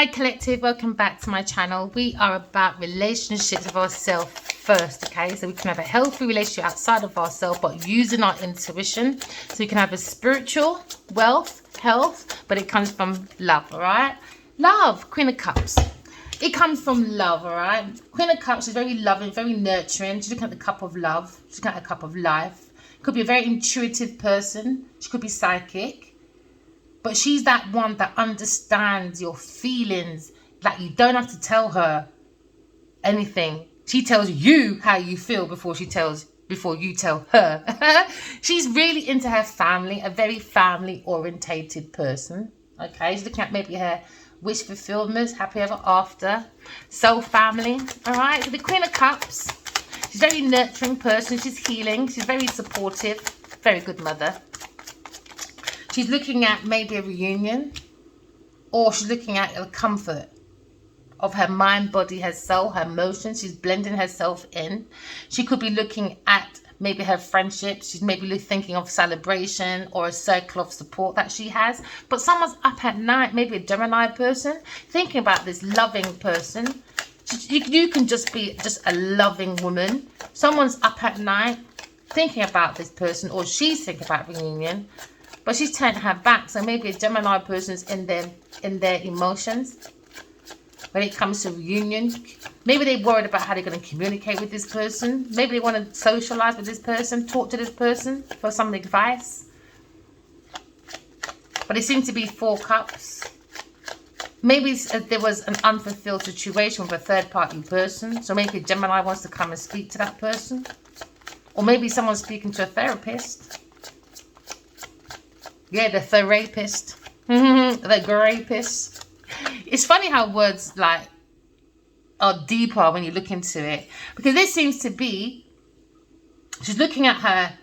Hi collective, welcome back to my channel. We are about relationships with ourselves first, okay? So we can have a healthy relationship outside of ourselves, but using our intuition. So we can have a spiritual wealth, health, but it comes from love, all right? Love, Queen of Cups. It comes from love, all right? Queen of Cups is very loving, very nurturing. She's looking at the cup of love. She's looking at a cup of life. Could be a very intuitive person. She could be psychic. But she's that one that understands your feelings. Like, you don't have to tell her anything. She tells you how you feel before you tell her. She's really into her family, a very family orientated person. Okay, she's looking at maybe her wish fulfillment, happy ever after, soul family. All right, so the Queen of Cups. She's a very nurturing person. She's healing. She's very supportive. Very good mother. She's looking at maybe a reunion, or she's looking at the comfort of her mind, body, her soul, her emotions. She's blending herself in. She could be looking at maybe her friendships. She's maybe thinking of celebration or a circle of support that she has. But someone's up at night, maybe a Gemini person, thinking about this loving person. You can just be just a loving woman. Someone's up at night thinking about this person, or she's thinking about reunion. But she's turned her back, so maybe a Gemini person's in their emotions when it comes to reunion. Maybe they're worried about how they're going to communicate with this person. Maybe they want to socialize with this person, talk to this person for some advice. But it seems to be 4 cups. Maybe there was an unfulfilled situation with a third-party person. So maybe a Gemini wants to come and speak to that person. Or maybe someone's speaking to a therapist. Yeah, the therapist. The grapist. It's funny how words like are deeper when you look into it. Because this seems to be, she's looking at her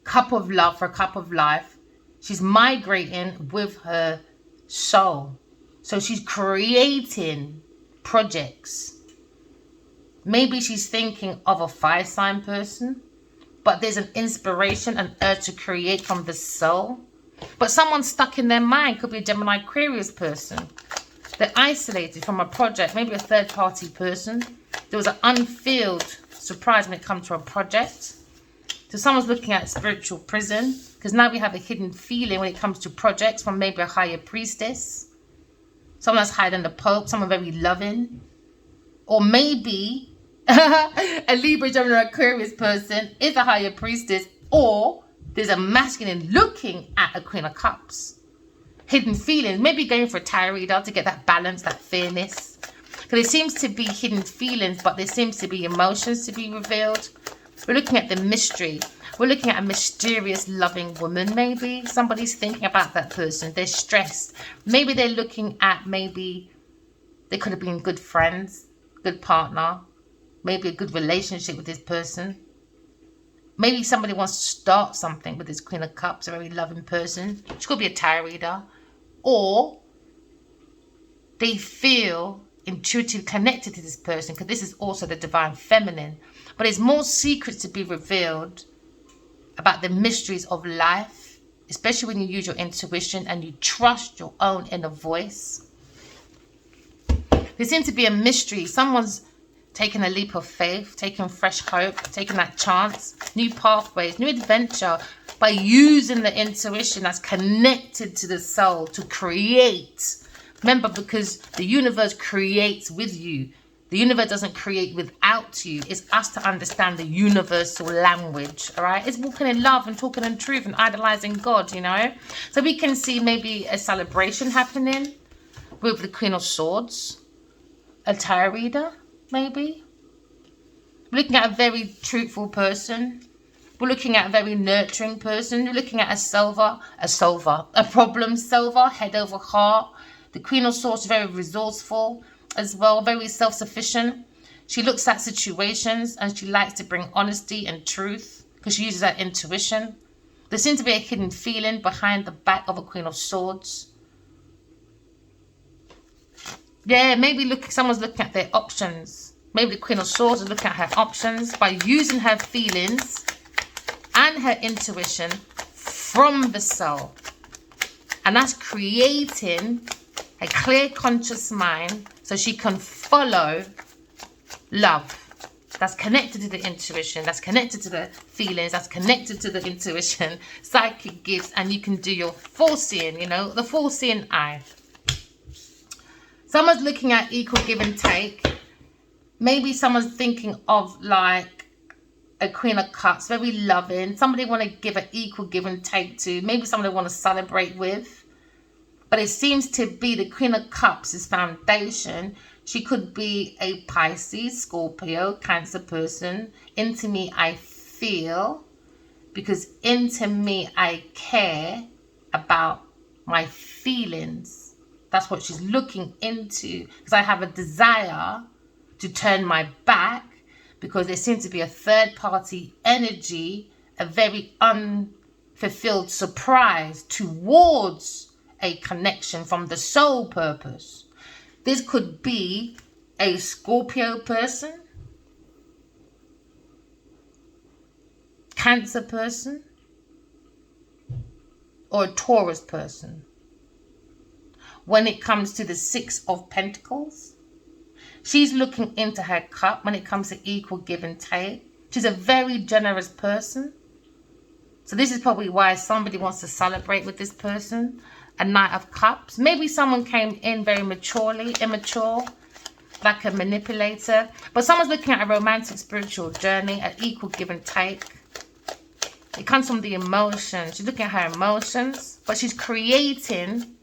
cup of love for a cup of life. She's migrating with her soul. So she's creating projects. Maybe she's thinking of a fire sign person. But there's an inspiration, an urge to create from the soul. But someone's stuck in their mind. Could be a Gemini Aquarius person. They're isolated from a project. Maybe a third-party person. There was an unfulfilled surprise when it comes to a project. So someone's looking at spiritual prison. Because now we have a hidden feeling when it comes to projects from maybe a higher priestess. Someone that's hiding the Pope. Someone very loving. Or maybe a Libra, Gemini, Aquarius person is a higher priestess. Or there's a masculine looking at a Queen of Cups. Hidden feelings. Maybe going for a tarot reader to get that balance, that fairness. Because there seems to be hidden feelings, but there seems to be emotions to be revealed. We're looking at the mystery. We're looking at a mysterious, loving woman, maybe. Somebody's thinking about that person. They're stressed. Maybe they're looking at, maybe they could have been good friends, good partner. Maybe a good relationship with this person. Maybe somebody wants to start something with this Queen of Cups, a very loving person. She could be a tarot reader. Or they feel intuitively connected to this person, because this is also the divine feminine. But there's more secrets to be revealed about the mysteries of life, especially when you use your intuition and you trust your own inner voice. There seems to be a mystery. Someone's taking a leap of faith, taking fresh hope, taking that chance, new pathways, new adventure, by using the intuition that's connected to the soul to create. Remember, because the universe creates with you. The universe doesn't create without you. It's us to understand the universal language, all right? It's walking in love and talking in truth and idolizing God, you know? So we can see maybe a celebration happening with the Queen of Swords, a tarot reader, maybe. We're looking at a very truthful person. We're looking at a very nurturing person. We're looking at a problem solver, head over heart. The Queen of Swords is very resourceful as well, very self-sufficient. She looks at situations and she likes to bring honesty and truth because she uses her intuition. There seems to be a hidden feeling behind the back of a Queen of Swords. Yeah, maybe someone's looking at their options. Maybe the Queen of Swords is looking at her options by using her feelings and her intuition from the soul. And that's creating a clear, conscious mind, so she can follow love. That's connected to the intuition, that's connected to the feelings, that's connected to the intuition, psychic gifts, and you can do your foreseeing, you know, the foreseeing eye. Someone's looking at equal give and take. Maybe someone's thinking of like a Queen of Cups, very loving. Somebody want to give an equal give and take to. Maybe somebody want to celebrate with. But it seems to be the Queen of Cups is foundation. She could be a Pisces, Scorpio, Cancer person. Into me, I feel. Because into me, I care about my feelings. That's what she's looking into. Because I have a desire to turn my back. Because there seems to be a third party energy. A very unfulfilled surprise towards a connection from the soul purpose. This could be a Scorpio person, Cancer person, or a Taurus person. When it comes to the Six of Pentacles, she's looking into her cup when it comes to equal give and take. She's a very generous person. So this is probably why somebody wants to celebrate with this person. A Knight of Cups. Maybe someone came in very maturely, immature, like a manipulator. But someone's looking at a romantic spiritual journey, an equal give and take. It comes from the emotions. She's looking at her emotions, but she's creating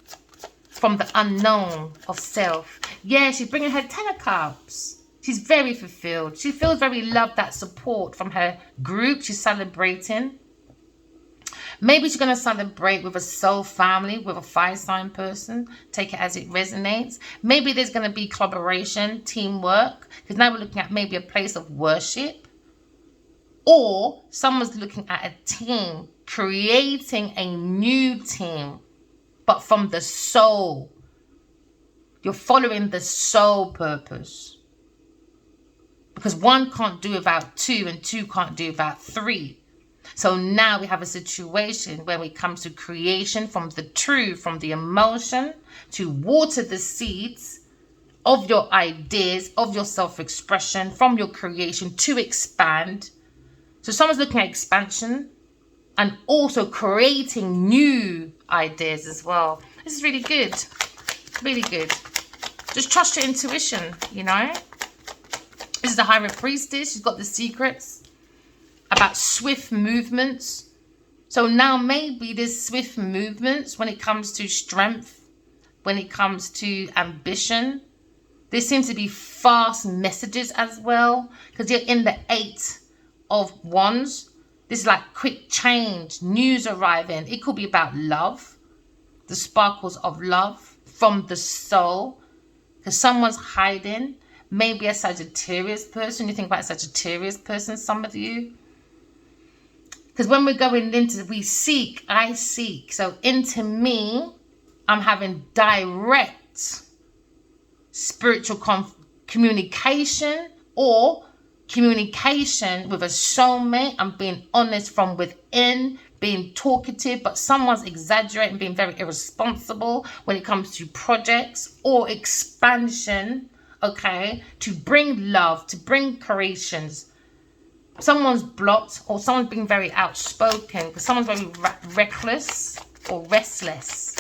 from the unknown of self. Yeah, she's bringing her 10 of Cups. She's very fulfilled. She feels very loved, that support from her group. She's celebrating. Maybe she's going to celebrate with a soul family, with a fire sign person. Take it as it resonates. Maybe there's going to be collaboration, teamwork. Because now we're looking at maybe a place of worship. Or someone's looking at a team, creating a new team. But from the soul. You're following the soul purpose. Because one can't do without two, and two can't do without three. So now we have a situation where it comes to creation from the truth, from the emotion, to water the seeds of your ideas, of your self-expression, from your creation to expand. So someone's looking at expansion and also creating new ideas as well. This is really good. Really good. Just trust your intuition, you know. This is the High Priestess. She's got the secrets about swift movements. So now maybe there's swift movements when it comes to strength, when it comes to ambition. There seems to be fast messages as well, because you're in the 8 of Wands. This is like quick change, news arriving. It could be about love, the sparkles of love from the soul, because someone's hiding. Maybe a Sagittarius person. You think about a Sagittarius person, some of you. Because when we're going into, we seek, I seek. So into me, I'm having direct spiritual communication, or communication with a soulmate. I'm being honest from within, being talkative, but someone's exaggerating, being very irresponsible when it comes to projects or expansion, okay? To bring love, to bring creations. Someone's blocked, or someone's being very outspoken because someone's very reckless or restless.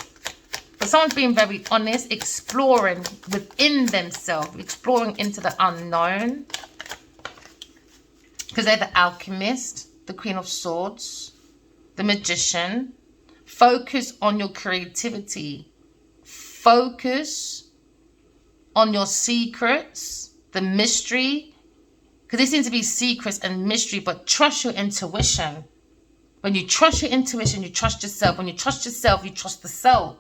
But someone's being very honest, exploring within themselves, exploring into the unknown. Because they're the alchemist, the Queen of Swords, the magician. Focus on your creativity. Focus on your secrets, the mystery. Because there seems to be secrets and mystery, but trust your intuition. When you trust your intuition, you trust yourself. When you trust yourself, you trust the soul.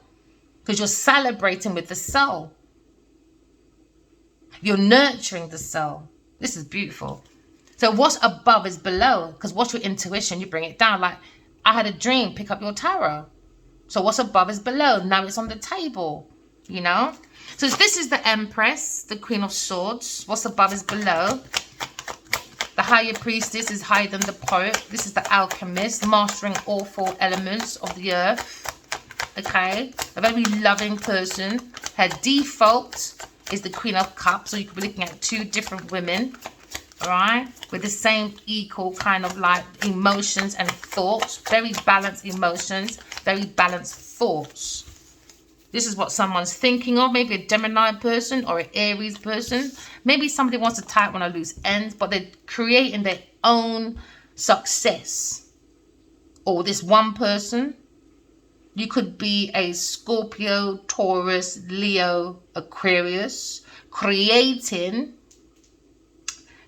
Because you're celebrating with the soul. You're nurturing the soul. This is beautiful. So what's above is below. Because what's your intuition? You bring it down. Like, I had a dream, pick up your tarot. So what's above is below. Now it's on the table. You know? So this is the Empress, the Queen of Swords. What's above is below. The Higher Priestess is higher than the Poet. This is the Alchemist, mastering all 4 elements of the earth. Okay, a very loving person. Her default is the Queen of Cups, so you could be looking at two different women, all right, with the same equal kind of like emotions and thoughts. Very balanced emotions, very balanced thoughts. This is what someone's thinking of. Maybe a Gemini person or an Aries person. Maybe somebody wants to tie up on a loose end, but they're creating their own success. Or this one person, you could be a Scorpio, Taurus, Leo, Aquarius, creating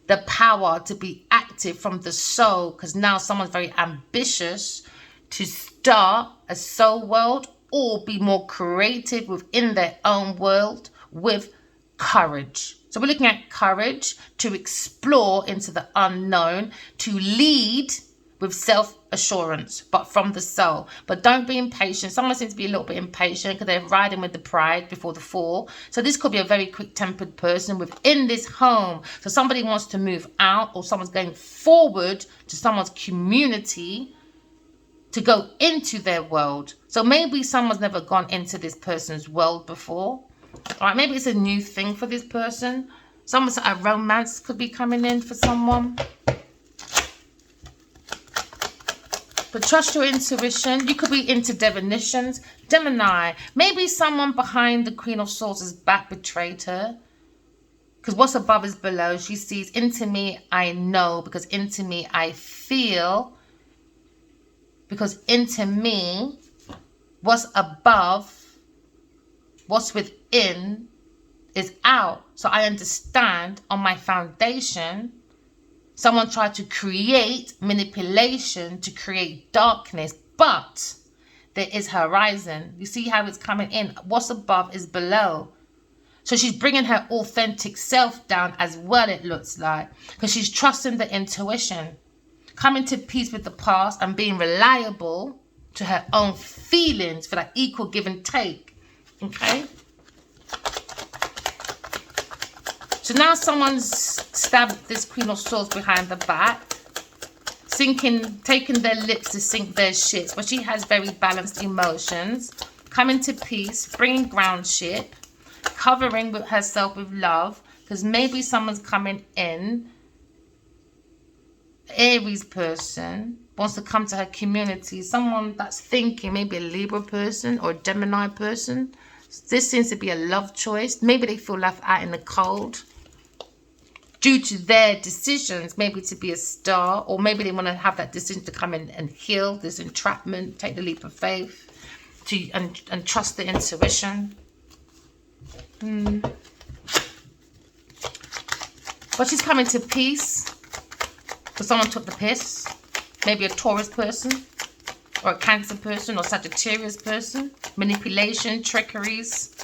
the power to be active from the soul, because now someone's very ambitious to start a soul world or be more creative within their own world with courage. So we're looking at courage to explore into the unknown, to lead with self-assurance, but from the soul. But don't be impatient. Someone seems to be a little bit impatient because they're riding with the pride before the fall. So this could be a very quick-tempered person within this home. So somebody wants to move out, or someone's going forward to someone's community to go into their world. So maybe someone's never gone into this person's world before. All right, maybe it's a new thing for this person. A romance could be coming in for someone. But trust your intuition. You could be into divinations. Gemini, maybe someone behind the Queen of Swords' back betrayed her. Because what's above is below. She sees, into me I know, because into me I feel. Because into me, what's above, what's within is out. So I understand on my foundation. Someone tried to create manipulation to create darkness, but there is horizon. You see how it's coming in? What's above is below. So she's bringing her authentic self down as well, it looks like, because she's trusting the intuition, coming to peace with the past and being reliable to her own feelings for that equal give and take. Okay? So now someone's stabbed this Queen of Swords behind the back, taking their lips to sink their ships. But she has very balanced emotions, coming to peace, bringing groundship, covering with herself with love, because maybe someone's coming in. Aries person wants to come to her community. Someone that's thinking, maybe a Libra person or a Gemini person. This seems to be a love choice. Maybe they feel left out in the cold due to their decisions, maybe to be a star, or maybe they want to have that decision to come in and heal this entrapment, take the leap of faith, and trust the intuition. But she's coming to peace because someone took the piss. Maybe a Taurus person, or a Cancer person, or Sagittarius person. Manipulation, trickeries.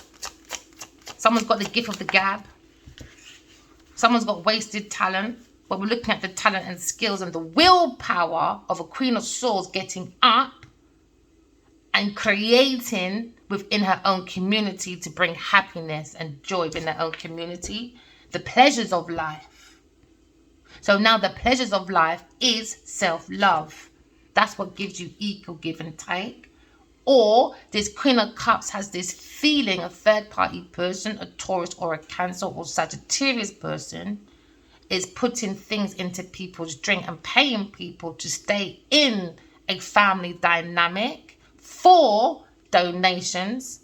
Someone's got the gift of the gab. Someone's got wasted talent. But we're looking at the talent and skills and the willpower of a Queen of Swords getting up and creating within her own community to bring happiness and joy within her own community. The pleasures of life. So now the pleasures of life is self-love. That's what gives you equal give and take. Or this Queen of Cups has this feeling, a third-party person, a Taurus or a Cancer or Sagittarius person, is putting things into people's drink and paying people to stay in a family dynamic for donations,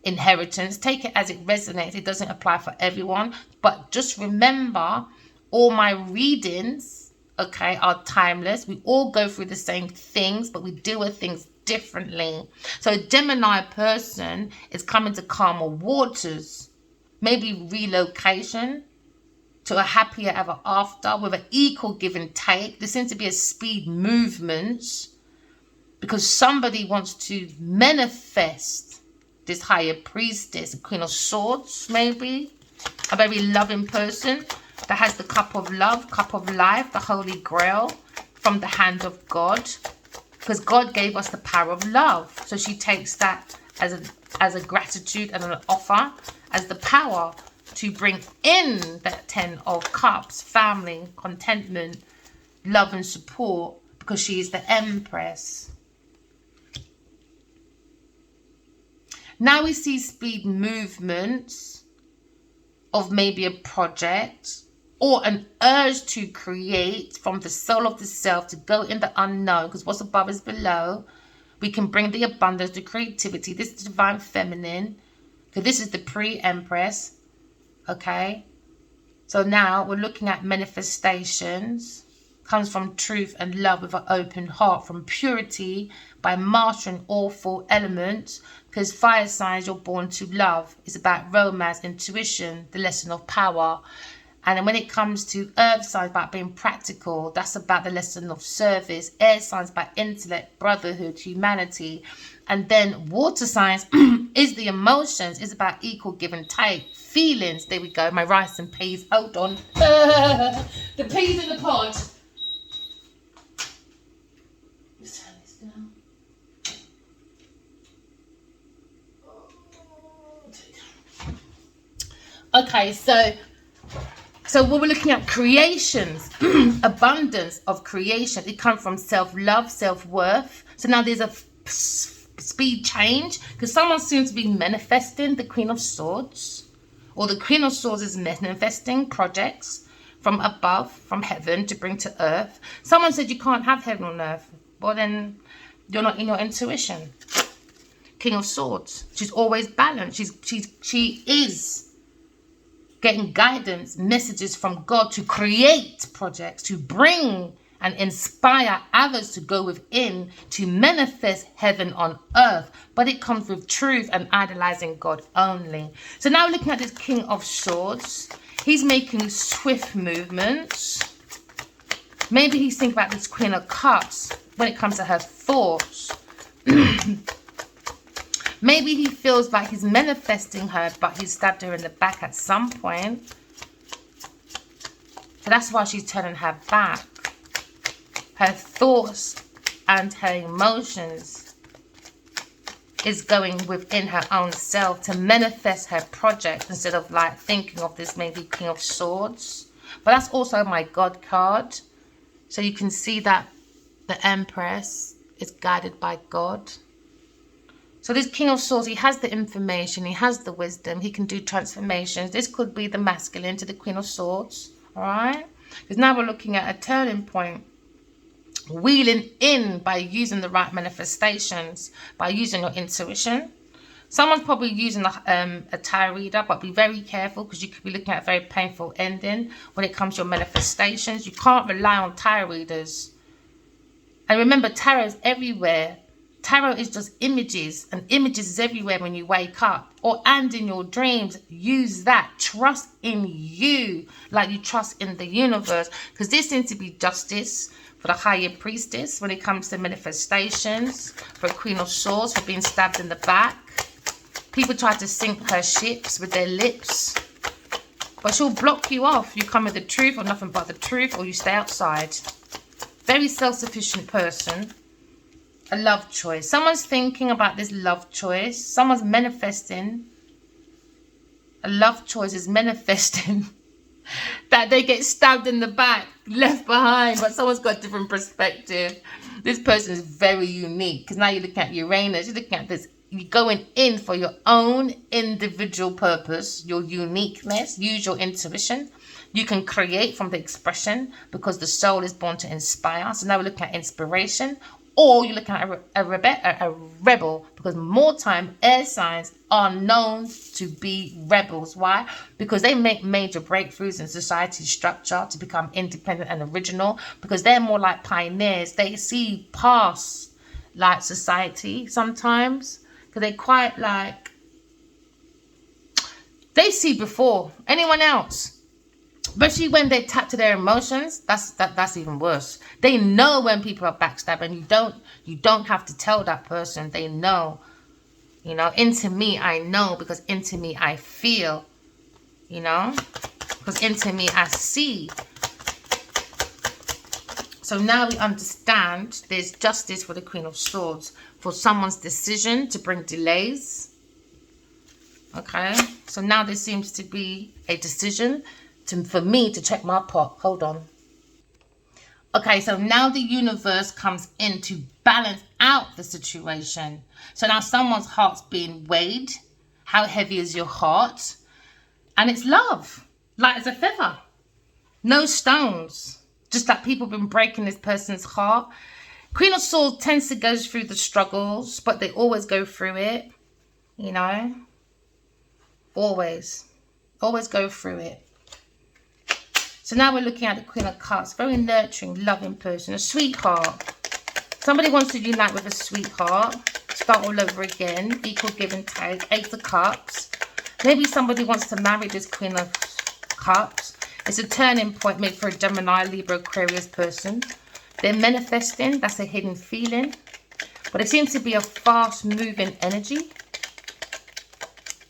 inheritance. Take it as it resonates. It doesn't apply for everyone. But just remember, all my readings, okay, are timeless. We all go through the same things, but we deal with things differently. So a Gemini person is coming to calmer waters, maybe relocation to a happier ever after with an equal give and take. There seems to be a speed movement because somebody wants to manifest this higher priestess, a Queen of Swords, maybe a very loving person that has the cup of love, cup of life, the Holy Grail from the hand of God. Because God gave us the power of love. So she takes that as a gratitude and an offer, as the power to bring in that 10 of Cups, family, contentment, love and support, because she is the Empress. Now we see speed movements of maybe a project or an urge to create from the soul of the self to go in the unknown, because what's above is below. We can bring the abundance, the creativity. This is divine feminine. Okay, this is the pre-empress. Okay. So now we're looking at manifestations. Comes from truth and love with an open heart, from purity by mastering all four elements, because fire signs, you're born to love. It's about romance, intuition, the lesson of power. And then when it comes to earth signs, about being practical, that's about the lesson of service. Air signs by intellect, brotherhood, humanity. And then water signs is the emotions. It's about equal give and take. Feelings. There we go. My rice and peas. Hold on. The peas in the pod. Let's turn this down. Okay, so when we're looking at creations, abundance of creation, it comes from self-love, self-worth. So now there's a speed change, because someone seems to be manifesting the Queen of Swords, or the Queen of Swords is manifesting projects from above, from heaven to bring to earth. Someone said you can't have heaven on earth. Well, then you're not in your intuition. King of Swords, she's always balanced. She is getting guidance, messages from God to create projects, to bring and inspire others to go within, to manifest heaven on earth. But it comes with truth and idolizing God only. So now looking at this King of Swords, he's making swift movements. Maybe he's thinking about this Queen of Cups when it comes to her thoughts. Maybe he feels like he's manifesting her, but he stabbed her in the back at some point. So that's why she's turning her back. Her thoughts and her emotions is going within her own self to manifest her project, instead of like thinking of this maybe King of Swords. But that's also my God card. So you can see that the Empress is guided by God. So this King of Swords, he has the information, he has the wisdom, he can do transformations. This could be the masculine to the Queen of Swords, all right? Because now we're looking at a turning point. Wheeling in by using the right manifestations, by using your intuition. Someone's probably using a tarot reader, but be very careful, because you could be looking at a very painful ending when it comes to your manifestations. You can't rely on tarot readers. And remember, tarot is everywhere. Tarot is just images, and images is everywhere when you wake up and in your dreams. Use that. Trust in you like you trust in the universe, because this seems to be justice for the higher priestess when it comes to manifestations, for Queen of Swords, for being stabbed in the back. People try to sink her ships with their lips, but she'll block you off. You come with the truth or nothing but the truth, or you stay outside. Very self-sufficient person. A love choice. Someone's thinking about this love choice. Someone's manifesting. A love choice is manifesting that they get stabbed in the back, left behind, but someone's got a different perspective. This person is very unique, because now you're looking at Uranus. You're looking at this. You're going in for your own individual purpose, your uniqueness. Use your intuition. You can create from the expression, because the soul is born to inspire. So now we're looking at inspiration. Or you're looking at a rebel, because more time air signs are known to be rebels. Why? Because they make major breakthroughs in society structure to become independent and original, because they're more like pioneers. They see past like society sometimes, because they're quite like, they see before anyone else. Especially when they tap to their emotions, that's even worse. They know when people are backstabbing. You don't have to tell that person. They know. You know, into me I know, because into me I feel. You know, because into me I see. So now we understand there's justice for the Queen of Swords, for someone's decision to bring delays. Okay, so now there seems to be a decision for me to check my pot. Hold on. Okay, so now the universe comes in to balance out the situation. So now someone's heart's being weighed. How heavy is your heart? And it's love, light as a feather. No stones. Just like people have been breaking this person's heart. Queen of Swords tends to go through the struggles, but they always go through it. You know? Always. Always go through it. So now we're looking at the Queen of Cups. Very nurturing, loving person. A sweetheart. Somebody wants to unite with a sweetheart. Start all over again. Equal give and take. Ace of Cups. Maybe somebody wants to marry this Queen of Cups. It's a turning point made for a Gemini, Libra, Aquarius person. They're manifesting. That's a hidden feeling. But it seems to be a fast-moving energy.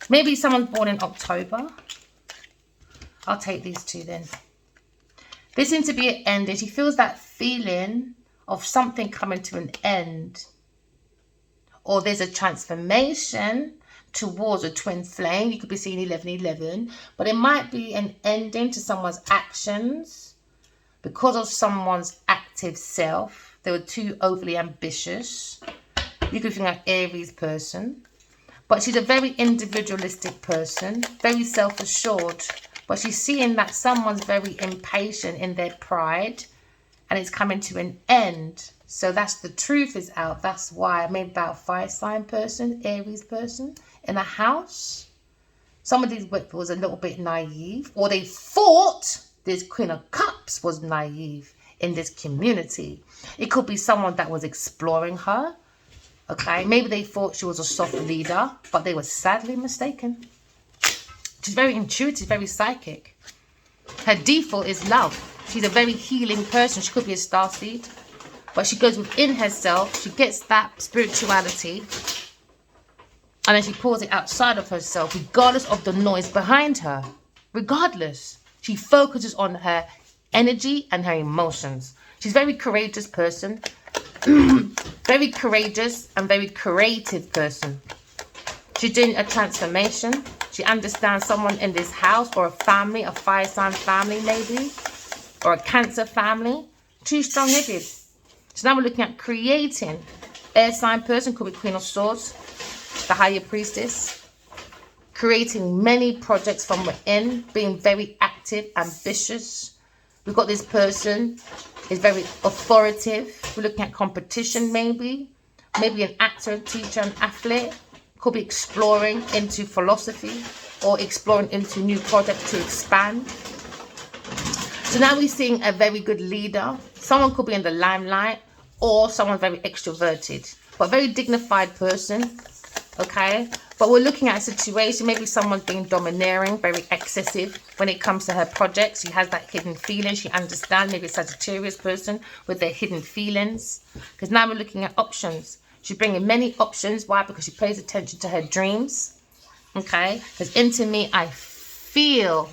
Maybe someone's born in October. I'll take these two then. There seems to be an ending. She feels that feeling of something coming to an end. Or there's a transformation towards a twin flame. You could be seeing 1111. But it might be an ending to someone's actions. Because of someone's active self. They were too overly ambitious. You could think like Aries person. But she's a very individualistic person. Very self-assured. But she's seeing that someone's very impatient in their pride. And it's coming to an end. So that's the truth is out. That's why I made about a fire sign person, Aries person, in a house. Some of these was a little bit naive. Or they thought this Queen of Cups was naive in this community. It could be someone that was exploring her. Okay, maybe they thought she was a soft leader, but they were sadly mistaken. She's very intuitive, very psychic. Her default is love. She's a very healing person. She could be a starseed. But she goes within herself. She gets that spirituality. And then she pours it outside of herself, regardless of the noise behind her. Regardless. She focuses on her energy and her emotions. She's a very courageous person. Very courageous and very creative person. She's doing a transformation. She understands someone in this house or a family, a fire sign family maybe. Or a Cancer family. Too strong-headed. So now we're looking at creating. Air sign person could be Queen of Swords. The Higher Priestess. Creating many projects from within. Being very active, ambitious. We've got this person is very authoritative. We're looking at competition maybe. Maybe an actor, teacher, an athlete. Could be exploring into philosophy. Or exploring into new projects to expand. So now we're seeing a very good leader. Someone could be in the limelight. Or someone very extroverted. But very dignified person. Okay. But we're looking at a situation. Maybe someone's being domineering. Very excessive. When it comes to her projects. She has that hidden feeling. She understands. Maybe a Sagittarius person. With their hidden feelings. Because now we're looking at options. She's bringing many options. Why? Because she pays attention to her dreams. Okay. Because into me I feel.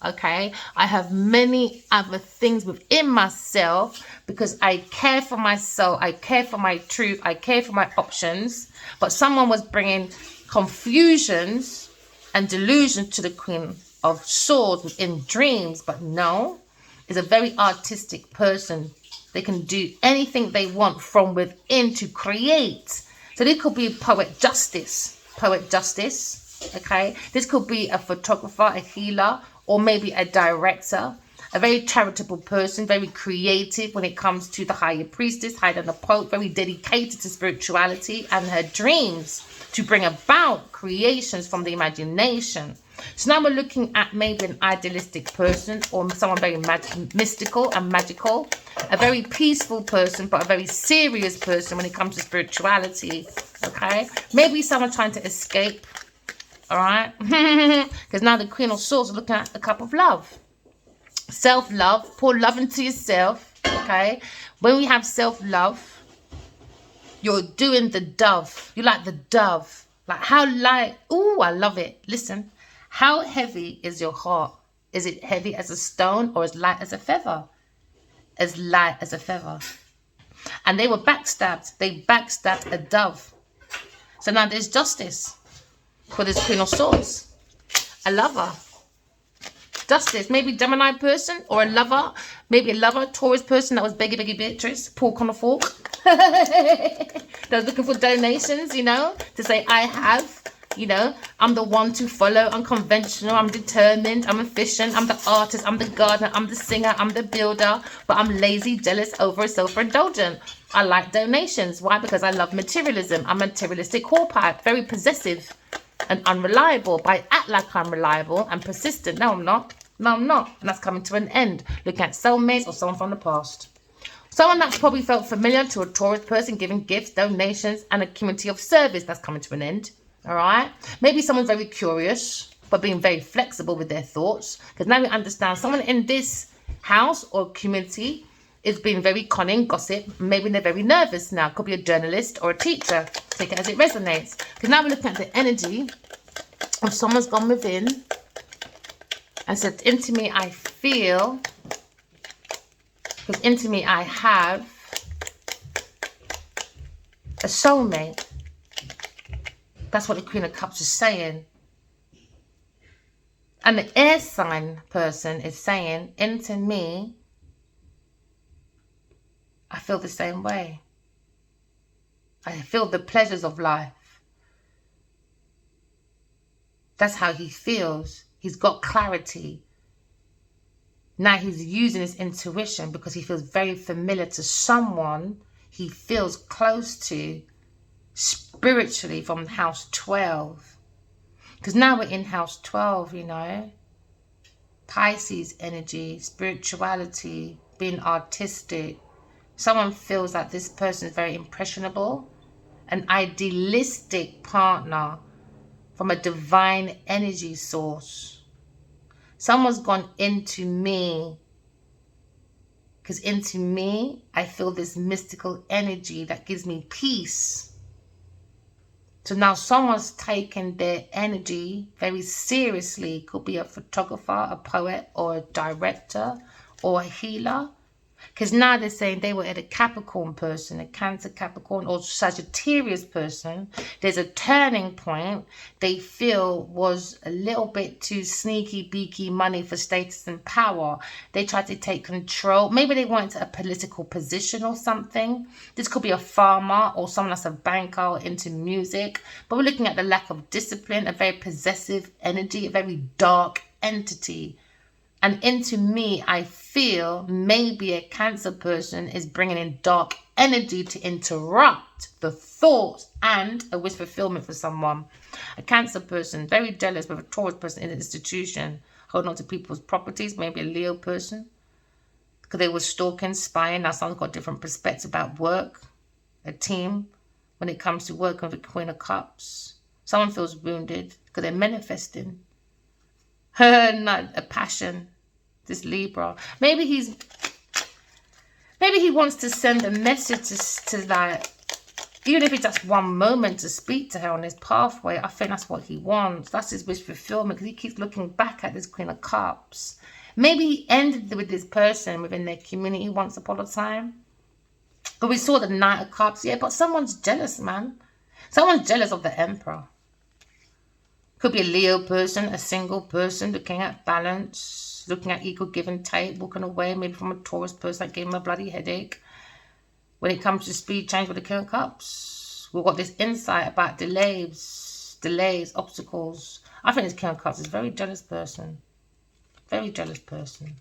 Okay, I have many other things within myself because I care for myself, I care for my truth, I care for my options. But someone was bringing confusions and delusions to the Queen of Swords within dreams. But no, is a very artistic person. They can do anything they want from within to create. So this could be poet justice. Okay, this could be a photographer, a healer, or maybe a director, a very charitable person, very creative when it comes to the Higher Priestess, higher than a poet, very dedicated to spirituality and her dreams to bring about creations from the imagination. So now we're looking at maybe an idealistic person or someone very mystical and magical, a very peaceful person, but a very serious person when it comes to spirituality. Okay, maybe someone trying to escape. All right, because now the Queen of Swords is looking at a cup of love. Self-love, pour love into yourself, okay? When we have self-love, you're doing the dove. You like the dove. Like how light, ooh, I love it. Listen, how heavy is your heart? Is it heavy as a stone or as light as a feather? As light as a feather. And they were backstabbed. They backstabbed a dove. So now there's justice for this Queen of Swords. I love her. Justice. Maybe Gemini person or a lover. Maybe a lover, Taurus person that was beggy Beatrice. Pork on a fork. That was looking for donations, you know, to say, I have, you know, I'm the one to follow, unconventional, I'm determined, I'm efficient, I'm the artist, I'm the gardener, I'm the singer, I'm the builder, but I'm lazy, jealous, over self-indulgent. I like donations. Why? Because I love materialism. I'm a materialistic whorepipe, very possessive and unreliable, but I act like I'm reliable and persistent. No, I'm not. No, I'm not. And that's coming to an end. Looking at soulmates or someone from the past. Someone that's probably felt familiar to a Taurus person, giving gifts, donations, and a community of service. That's coming to an end. All right. Maybe someone's very curious, but being very flexible with their thoughts. Because now we understand someone in this house or community is being very cunning, gossip. Maybe they're very nervous now. Could be a journalist or a teacher. Take it as it resonates. Because now we're looking at the energy of someone's gone within and said, into me I feel, because into me I have a soulmate. That's what the Queen of Cups is saying. And the air sign person is saying, into me, I feel the same way. I feel the pleasures of life. That's how he feels. He's got clarity. Now he's using his intuition because he feels very familiar to someone he feels close to spiritually from house 12. Because now we're in house 12, you know. Pisces energy, spirituality, being artistic. Someone feels that this person is very impressionable, an idealistic partner from a divine energy source. Someone's gone into me, because into me, I feel this mystical energy that gives me peace. So now someone's taken their energy very seriously. Could be a photographer, a poet, or a director, or a healer. Because now they're saying they were at a Capricorn person, a Cancer Capricorn or Sagittarius person. There's a turning point they feel was a little bit too sneaky, beaky money for status and power. They tried to take control. Maybe they wanted a political position or something. This could be a farmer or someone that's a banker or into music. But we're looking at the lack of discipline, a very possessive energy, a very dark entity. And into me, I feel maybe a Cancer person is bringing in dark energy to interrupt the thoughts and a wish fulfillment for someone. A Cancer person, very jealous with a Taurus person in an institution, holding on to people's properties, maybe a Leo person, because they were stalking, spying. Now someone's got a different perspective about work, a team, when it comes to working with the Queen of Cups. Someone feels wounded because they're manifesting. Not a passion, this Libra. Maybe he wants to send a message to like, even if it's just one moment to speak to her on this pathway. I think that's what he wants. That's his wish fulfillment, because he keeps looking back at this Queen of Cups. Maybe he ended with this person within their community once upon a time. But we saw the Knight of Cups. Yeah, but someone's jealous, man. Someone's jealous of the Emperor. Could be a Leo person, a single person, looking at balance, looking at equal give and take, walking away maybe from a Taurus person that gave him a bloody headache. When it comes to speed change with the King of Cups, we've got this insight about delays, obstacles. I think this King of Cups is a very jealous person. Very jealous person.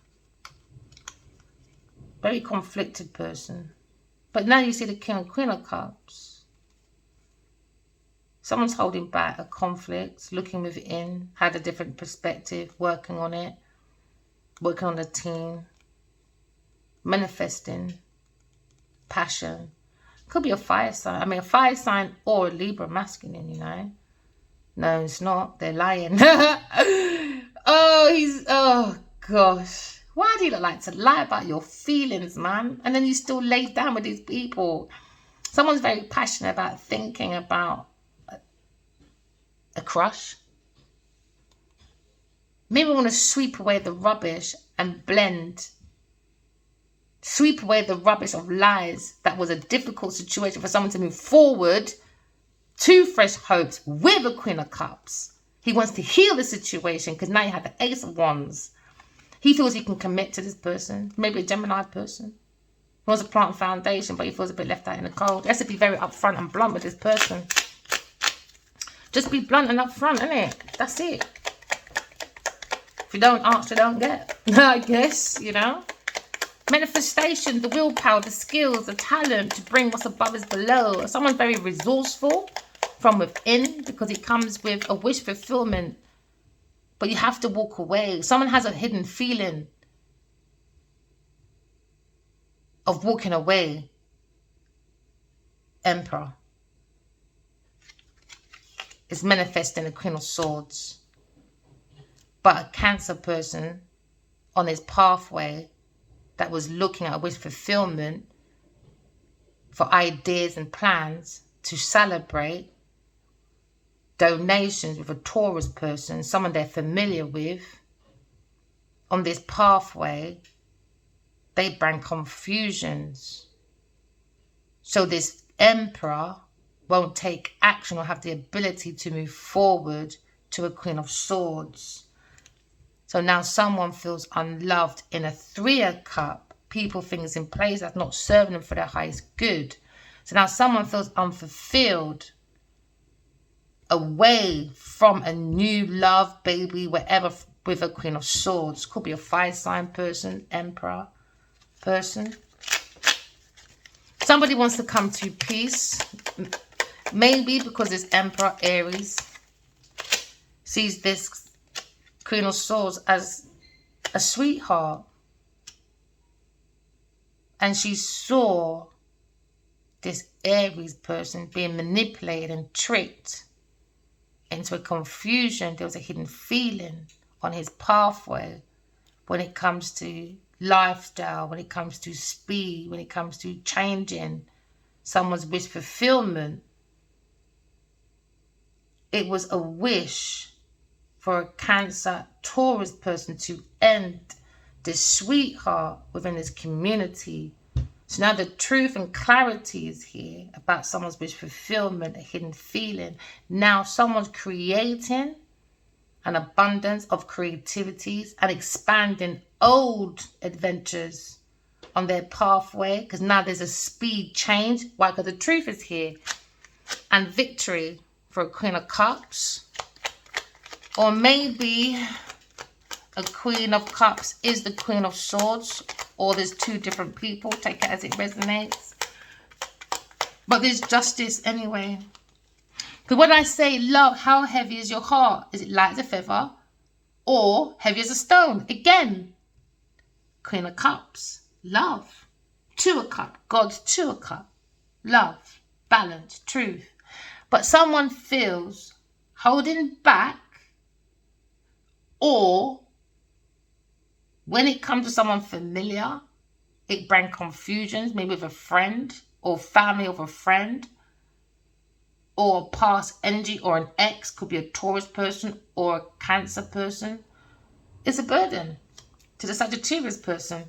Very conflicted person. But now you see the King and Queen of Cups. Someone's holding back a conflict, looking within, had a different perspective, working on it, working on a team, manifesting, passion. Could be a fire sign. I mean, a fire sign or a Libra masculine, you know. No, it's not. They're lying. Oh gosh. Why do you like to lie about your feelings, man? And then you still lay down with these people. Someone's very passionate about thinking about a crush. Maybe we want to sweep away the rubbish and blend. Sweep away the rubbish of lies. That was a difficult situation for someone to move forward to fresh hopes with a Queen of Cups. He wants to heal the situation because now you have the Ace of Wands. He feels he can commit to this person. Maybe a Gemini person. He wants to plant a foundation, but he feels a bit left out in the cold. He has to be very upfront and blunt with this person. Just be blunt and upfront, innit? That's it. If you don't ask, you don't get. I guess, you know. Manifestation, the willpower, the skills, the talent to bring what's above is below. Someone's very resourceful from within because it comes with a wish fulfillment. But you have to walk away. Someone has a hidden feeling of walking away. Emperor. It's manifesting the Queen of Swords. But a Cancer person on his pathway that was looking at a wish fulfillment for ideas and plans to celebrate donations with a Taurus person, someone they're familiar with, on this pathway, they bring confusions. So this Emperor won't take action or have the ability to move forward to a Queen of Swords. So now someone feels unloved in a 3 of Cups. People, things in place that's not serving them for their highest good. So now someone feels unfulfilled, away from a new love, baby, whatever, with a Queen of Swords. Could be a fire sign person, Emperor person. Somebody wants to come to peace. Maybe because this Emperor, Aries, sees this Queen of Swords as a sweetheart. And she saw this Aries person being manipulated and tricked into a confusion. There was a hidden feeling on his pathway when it comes to lifestyle, when it comes to speed, when it comes to changing someone's wish fulfillment. It was a wish for a Cancer Taurus person to end this sweetheart within this community. So now the truth and clarity is here about someone's wish fulfillment, a hidden feeling. Now someone's creating an abundance of creativities and expanding old adventures on their pathway, because now there's a speed change. Why? Because the truth is here. And victory for a Queen of Cups. Or maybe a Queen of Cups is the Queen of Swords, or there's 2 different people. Take it as it resonates. But there's justice anyway. Because when I say love, how heavy is your heart? Is it light as a feather or heavy as a stone? Again, Queen of Cups, love. 2 of Cups, God's 2 of Cups, love, balance, truth. But someone feels holding back, or when it comes to someone familiar, it brings confusions, maybe with a friend or family of a friend, or a past energy, or an ex, could be a Taurus person or a Cancer person. It's a burden to the Sagittarius person.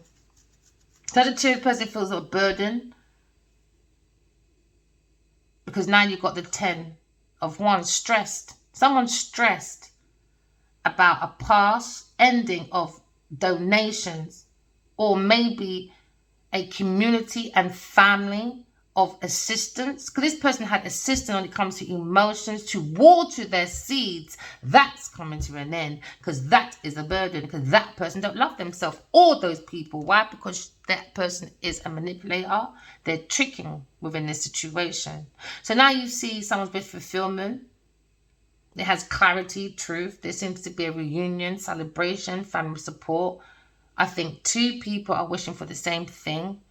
Sagittarius person feels a burden because now you've got the 10 of Wands, stressed. Someone's stressed about a past ending of donations, or maybe a community and family of assistance, because this person had assistance when it comes to emotions, to water their seeds. That's coming to an end, because that is a burden, because that person don't love themselves or those people. Why? Because that person is a manipulator. They're tricking within this situation. So now you see someone's with fulfillment. It has clarity, truth. There seems to be a reunion, celebration, family support. I think 2 people are wishing for the same thing.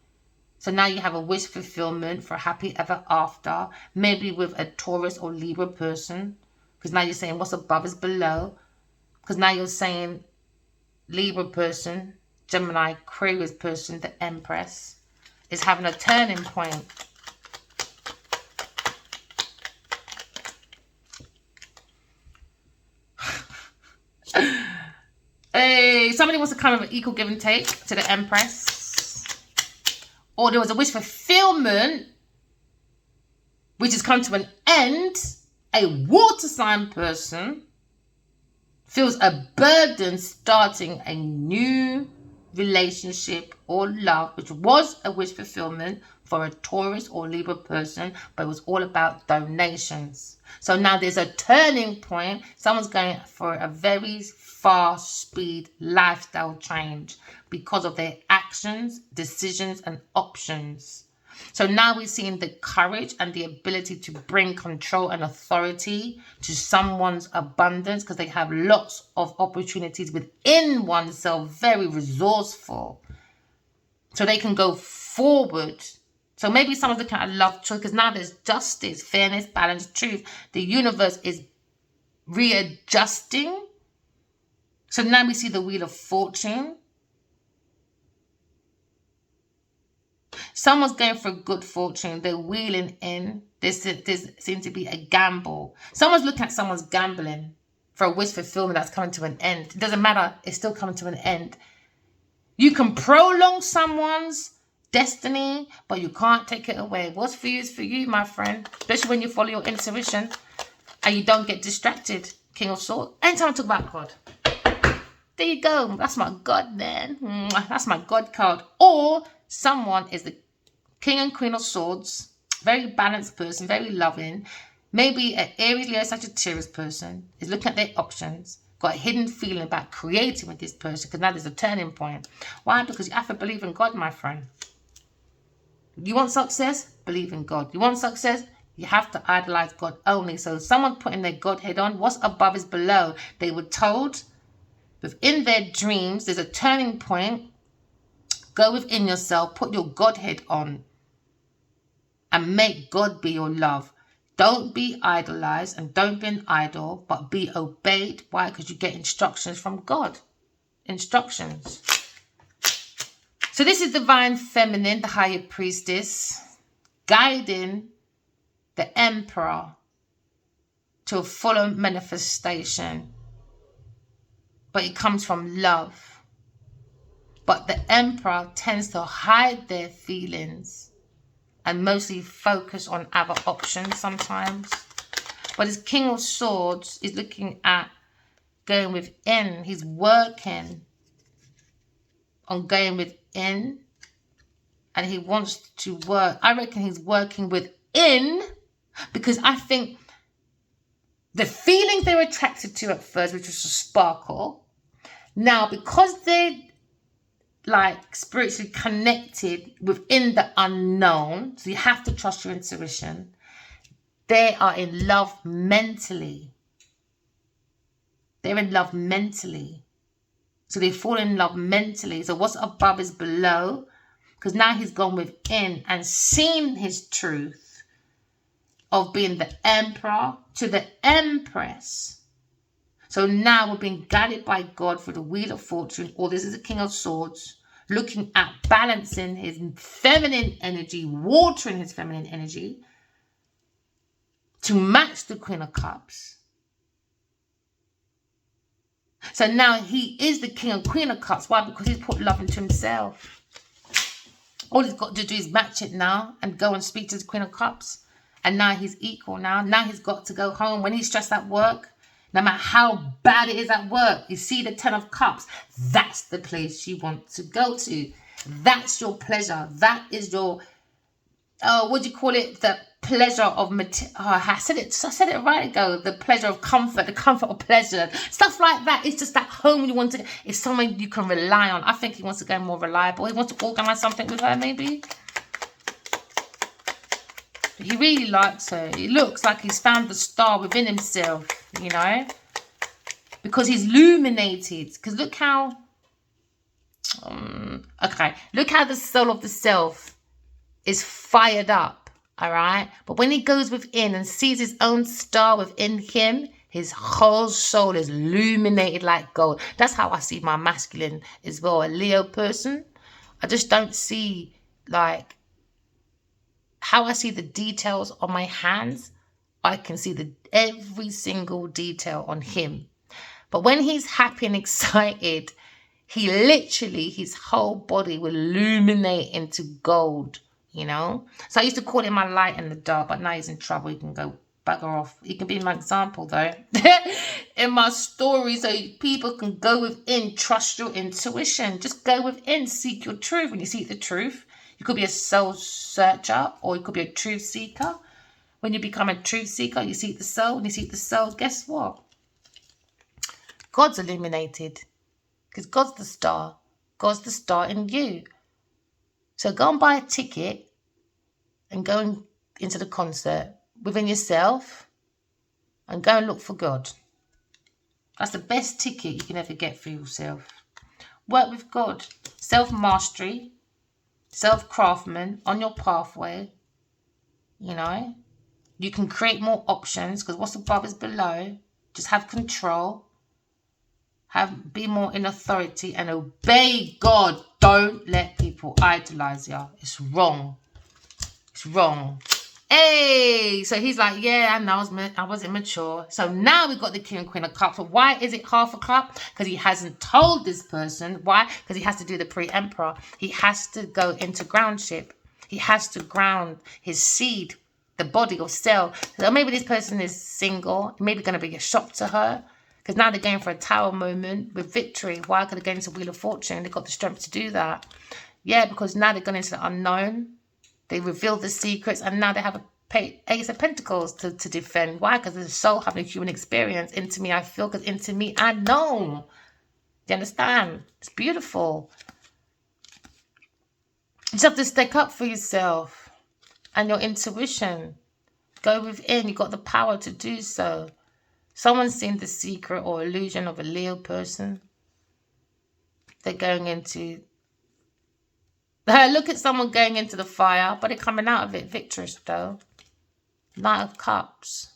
So now you have a wish fulfillment for a happy ever after, maybe with a Taurus or Libra person. Because now you're saying what's above is below. Because now you're saying Libra person, Gemini, Aquarius person, the Empress, is having a turning point. Hey, somebody wants to come with an equal give and take to the Empress. Or there was a wish fulfillment, which has come to an end. A water sign person. feels a burden starting a new relationship or love, which was a wish fulfillment for a Taurus or Libra person, but it was all about donations. So now there's a turning point. Someone's going for a very fast speed lifestyle change because of their actions, decisions, and options. So now we're seeing the courage and the ability to bring control and authority to someone's abundance, because they have lots of opportunities within oneself, very resourceful. So they can go forward. So maybe someone's looking at a love choice, because now there's justice, fairness, balance, truth. The universe is readjusting. So now we see the Wheel of Fortune. Someone's going for good fortune. They're wheeling in. There seems to be a gamble. Someone's looking at someone's gambling for a wish fulfillment that's coming to an end. It doesn't matter. It's still coming to an end. You can prolong someone's destiny, but you can't take it away. What's for you is for you, my friend. Especially when you follow your intuition and you don't get distracted. King of Swords. Anytime I talk about God. There you go. That's my God, man. That's my God card. Or someone is the King and Queen of Swords. Very balanced person. Very loving. Maybe an Aries, Leo, Sagittarius person is looking at their options. Got a hidden feeling about creating with this person, because now there's a turning point. Why? Because you have to believe in God, my friend. You want success? Believe in God. You want success? You have to idolize God only. So someone putting their Godhead on, what's above is below. They were told within their dreams, there's a turning point. Go within yourself, put your Godhead on, and make God be your love. Don't be idolized and don't be an idol, but be obeyed. Why? Because you get instructions from God. Instructions. So this is Divine Feminine, the Higher Priestess, guiding the Emperor to a fuller manifestation. But it comes from love. But the Emperor tends to hide their feelings and mostly focus on other options sometimes. But his King of Swords is looking at going within. He's working on going within. And he wants to work. I reckon he's working within, because I think the feelings they were attracted to at first, which was a sparkle, now because they're like spiritually connected within the unknown, so you have to trust your intuition, they are in love mentally. They're in love mentally. So they fall in love mentally. So what's above is below, because now he's gone within and seen his truth of being the Emperor to the Empress. So now we're being guided by God for the Wheel of Fortune, or this is the King of Swords, looking at balancing his feminine energy, watering his feminine energy to match the Queen of Cups. So now he is the King and Queen of Cups. Why? Because he's put love into himself. All he's got to do is match it now and go and speak to the Queen of Cups. And now he's equal now. Now he's got to go home. When he's stressed at work, no matter how bad it is at work, you see the 10 of Cups. That's the place you want to go to. That's your pleasure. That is your, what do you call it? The pleasure of, I said it a while ago. The pleasure of comfort, the comfort of pleasure. Stuff like that. It's just that home you want to, it's someone you can rely on. I think he wants to go more reliable. He wants to organize something with her, maybe. He really likes her. It looks like he's found the star within himself, you know, because he's illuminated. Because look how, look how the soul of the self is fired up, all right? But when he goes within and sees his own star within him, his whole soul is illuminated like gold. That's how I see my masculine as well, a Leo person. I just don't see, like, how I see the details on my hands. I can see every single detail on him. But when he's happy and excited, he literally, his whole body will illuminate into gold, you know. So I used to call him my light in the dark, but now he's in trouble. He can go bugger off. He can be my example, though. in my story so people can go within, trust your intuition. Just go within, seek your truth. When you seek the truth, you could be a soul searcher or you could be a truth seeker. When you become a truth seeker, you seek the soul. When you seek the soul, guess what? God's illuminated. Because God's the star. God's the star in you. So go and buy a ticket and go into the concert within yourself and go and look for God. That's the best ticket you can ever get for yourself. Work with God. Self-mastery. Self-craftman on your pathway. You know. You can create more options because what's above is below. Just have control. Be more in authority and obey God. Don't let people idolize you. It's wrong. It's wrong. Hey, so he's like, yeah, I know I was immature. So now we've got the King and Queen of Cups. But why is it half a cup? Because he hasn't told this person. Why? Because he has to do the pre-emperor. He has to go into groundship. He has to ground his seed, the body or cell. So maybe this person is single. Maybe going to be a shock to her. Because now they're going for a tower moment with victory. Why? Because they're going to Wheel of Fortune. They've got the strength to do that. Yeah, because now they've gone into the unknown. They revealed the secrets. And now they have a Ace of Pentacles to defend. Why? Because the soul having a human experience. Into me I feel. Because into me I know. Do you understand? It's beautiful. You just have to stick up for yourself. And your intuition. Go within. You've got the power to do so. Someone's seen the secret or illusion of a Leo person. They're going into... Look at someone going into the fire, but they're coming out of it victorious though. Knight of Cups.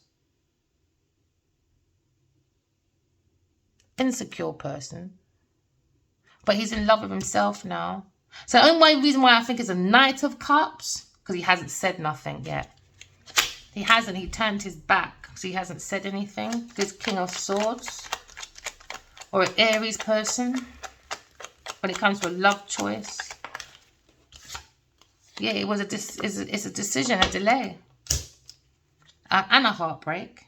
Insecure person. But he's in love with himself now. So the only reason why I think it's a Knight of Cups, because he hasn't said nothing yet. He hasn't. He turned his back. So he hasn't said anything. This King of Swords. Or an Aries person. When it comes to a love choice. Yeah, it was it's a decision, a delay. And a heartbreak.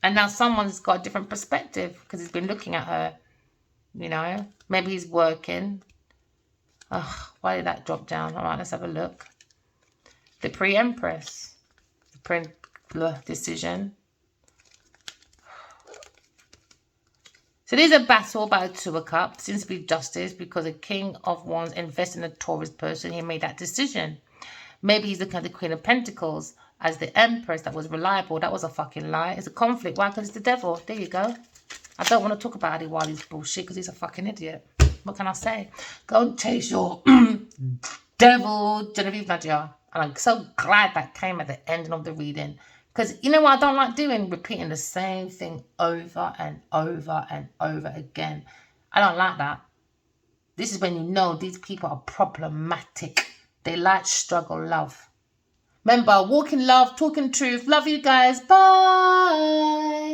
And now someone's got a different perspective. Because he's been looking at her. You know. Maybe he's working. Oh, why did that drop down? Alright, let's have a look. The Pre-Empress. The decision. So there's a battle by the Two of Cups. Seems to be justice because a King of Wands invested in a Taurus person. He made that decision. Maybe he's looking at the Queen of Pentacles as the Empress that was reliable. That was a fucking lie. It's a conflict. Why? Because it's the devil. There you go. I don't want to talk about Adiwali's bullshit because he's a fucking idiot. What can I say? Go and chase your devil, Genevieve Nadia. And I'm so glad that came at the ending of the reading. Because you know what I don't like doing? Repeating the same thing over and over and over again. I don't like that. This is when you know these people are problematic. They like struggle love. Remember, walk in love, talk in truth. Love you guys. Bye.